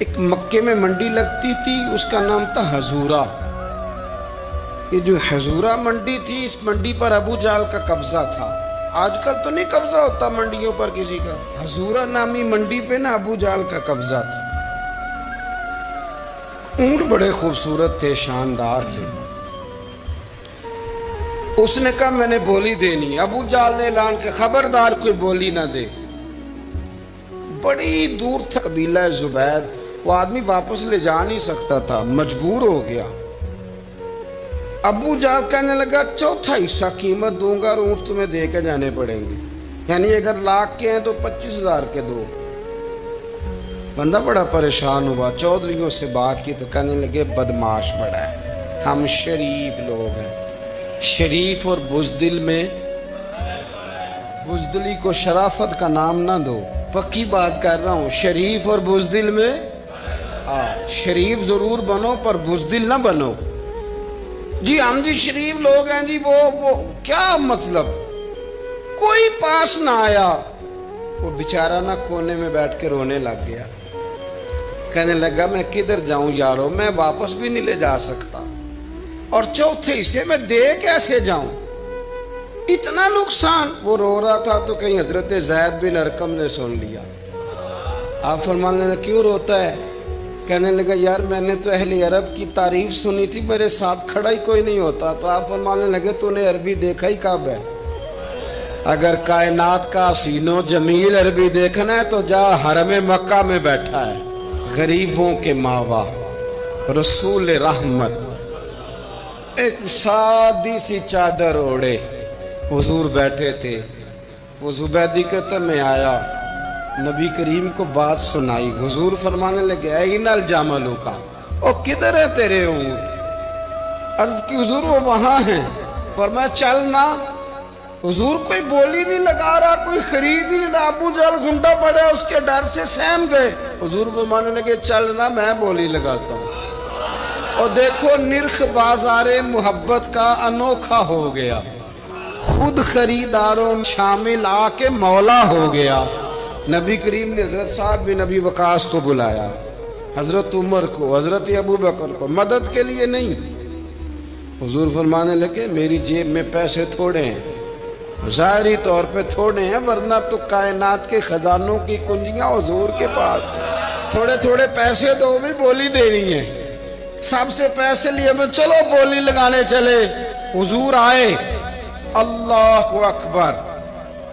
एक मक्के में मंडी लगती थी, उसका नाम था हजूरा। ये जो हजूरा मंडी थी, इस मंडी पर अबू जाल का कब्जा था। आजकल तो नहीं कब्जा होता मंडियों पर किसी का। हजूरा नामी मंडी पे ना अबू जाल का कब्जा था। ऊंट बड़े खूबसूरत थे, शानदार थे। उसने कहा मैंने बोली देनी। अबू जाल ने ऐलान किया खबरदार कोई बोली ना दे। बड़ी दूर था कबीला जुबैद, वो आदमी वापस ले जा नहीं सकता था, मजबूर हो गया। अबू जाल कहने लगा चौथा हिस्सा कीमत दूंगा और ऊँट तुम्हें दे के जाने पड़ेंगे, यानी अगर लाख के हैं तो 25,000 के दो। बंदा बड़ा परेशान हुआ, चौधरियों से बात की तो कहने लगे बदमाश बड़ा है, हम शरीफ लोग हैं। शरीफ और बुज़दिल में, बुज़दिली को शराफत का नाम ना दो, पक्की बात कर रहा हूँ। शरीफ और बुज़दिल में, शरीफ जरूर बनो पर बुज़दिल ना बनो। जी हम जी शरीफ लोग हैं जी, वो क्या मतलब। कोई पास ना आया, वो बेचारा ना कोने में बैठ के रोने लग गया। कहने लगा मैं किधर जाऊं यारो, मैं वापस भी नहीं ले जा सकता और चौथे हिस्से में दे कैसे जाऊं, इतना नुकसान। वो रो रहा था तो कहीं हजरत ज़ैद बिन अरकम ने सुन लिया। आप फरमाने लगे क्यों रोता है? कहने लगा यार मैंने तो अहले अरब की तारीफ सुनी थी, मेरे साथ खड़ा ही कोई नहीं होता। तो आप फरमाने लगे तूने अरबी देखा ही कब है? अगर कायनात का हसीनो जमील अरबी देखना है तो जा हरम मक्का में बैठा है, गरीबों के मावा रसूल रहमत, एक सादी सी चादर ओढ़े हुजूर बैठे थे। वो जुबैदी कहते मैं आया, नबी करीम को बात सुनाई। हुजूर फरमाने लगे ऐनल जामलू का, ओ किधर है तेरे ऊँट? अर्ज की हुजूर वो वहां है। फरमाया चल ना। हुजूर कोई बोली नहीं लगा रहा, कोई खरीद ही नहीं। अबू जाल घुंडा पड़ा, उसके डर से सहम गए। हुजूर फरमाने लगे चल ना, मैं बोली लगाता हूँ। और देखो निर्ख बाजारे मोहब्बत का अनोखा हो गया, खुद खरीदारों में शामिल आके मौला हो गया। नबी करीम ने हजरत साद बिन अबी वकास को बुलाया, हजरत उमर को, हजरत अबू बकर को, मदद के लिए नहीं। हुजूर फरमाने लगे मेरी जेब में पैसे थोड़े हैं, ज़ाहिरी तौर पे थोड़े हैं, वरना तो कायनात के खजानों की कुंजियां हुजूर के पास। थोड़े थोड़े पैसे दो, भी बोली देनी है। सबसे पैसे लिए मैं चलो बोली लगाने चले। हुजूर आए, अल्लाह अकबर,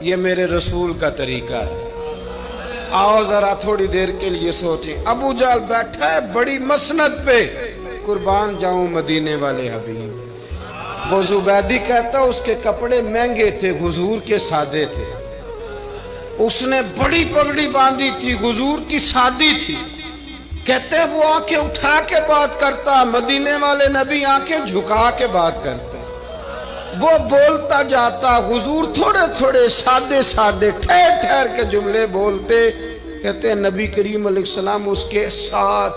ये मेरे रसूल का तरीका है, आओ जरा थोड़ी देर के लिए सोचें। अबू जाल बैठा है बड़ी मसनद पे, कुर्बान जाऊं मदीने वाले हबीब। वो जुबैदी कहता उसके कपड़े महंगे थे, हुजूर के सादे थे। उसने बड़ी पगड़ी बांधी थी, हुजूर की सादी थी। कहते वो आंखें उठा के बात करता, मदीने वाले नबी आंखें झुका के बात करते। वो बोलता जाता, हुजूर थोड़े थोड़े सादे सादे ठहर ठहर के जुमले बोलते। कहते हैं नबी करीम अलैहिस्सलाम उसके साथ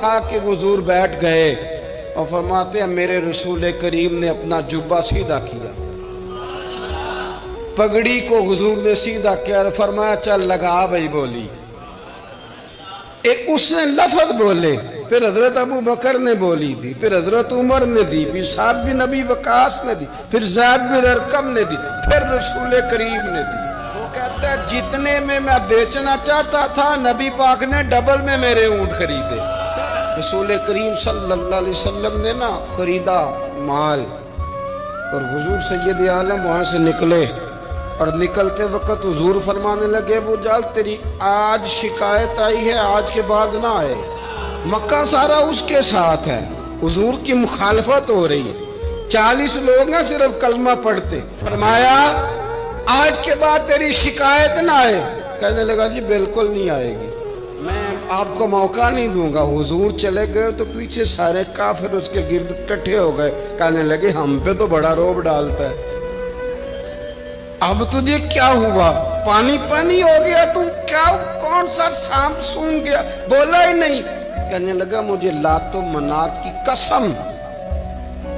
आके हुजूर बैठ गए और फरमाते हैं मेरे रसूल करीम ने अपना जुब्बा सीधा किया, पगड़ी को हुजूर ने सीधा किया और फरमाया चल लगा भाई बोली। एक उसने लफ्ज बोले, फिर हजरत अबू बकर ने बोली दी, फिर हजरत उमर ने दी, फिर साद बिन अबी वकास ने दी, फिर ज़ैद बिन अरकम ने दी, फिर रसूल करीम ने दी। वो कहता है जितने में मैं बेचना चाहता था नबी पाक ने डबल में मेरे ऊंट खरीदे। रसूल करीम सल्लल्लाहु अलैहि वसल्लम ने ना खरीदा माल। और हुजूर सैयद आलम वहाँ से निकले और निकलते वक्त हुजूर फरमाने लगे अबू जाल तेरी आज शिकायत आई है, आज के बाद ना आए। मक्का सारा उसके साथ है, हुजूर की मुखालफत हो रही है, 40 लोग हैं सिर्फ कलमा पढ़ते। फरमाया आज के बाद तेरी शिकायत ना आए। कहने लगा जी बिल्कुल नहीं आएगी, मैं आपको मौका नहीं दूंगा। हुजूर चले गए तो पीछे सारे काफिर उसके गिर्द इकट्ठे हो गए। कहने लगे हम पे तो बड़ा रोब डालता है, अब तुझे क्या हुआ? पानी पानी हो गया, तू क्या कौन सा सांप सूंघ गया? बोला ही नहीं। कहने लगा मुझे लातो मनात की कसम,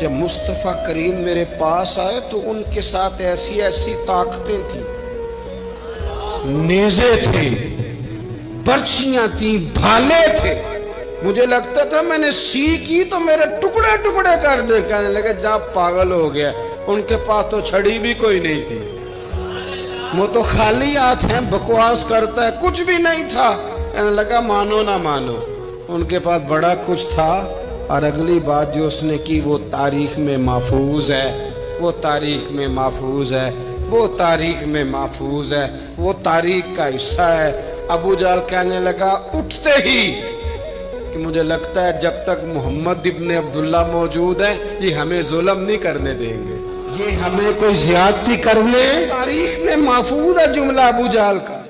जब मुस्तफ़ा करीम मेरे पास आए तो उनके साथ ऐसी ऐसी ताकतें थी, नेज़े थे, बर्छियां थी, भाले थे। मुझे लगता था मैंने सी की तो मेरे टुकड़े टुकड़े कर दे। कहने लगे जा पागल हो गया, उनके पास तो छड़ी भी कोई नहीं थी, वो तो खाली हाथ है, बकवास करता है, कुछ भी नहीं था। कहने लगा मानो ना मानो, उनके पास बड़ा कुछ था। और अगली बात जो उसने की वो तारीख में महफूज है, वो तारीख में महफूज है, वो तारीख में महफूज है, वो तारीख का हिस्सा है। अबू जहल कहने लगा उठते ही कि मुझे लगता है जब तक मोहम्मद इब्ने अब्दुल्ला मौजूद है ये हमें जुल्म नहीं करने देंगे, ये हमें कोई ज्यादती करने। तारीख में महफूज है जुमला अबू जहल का।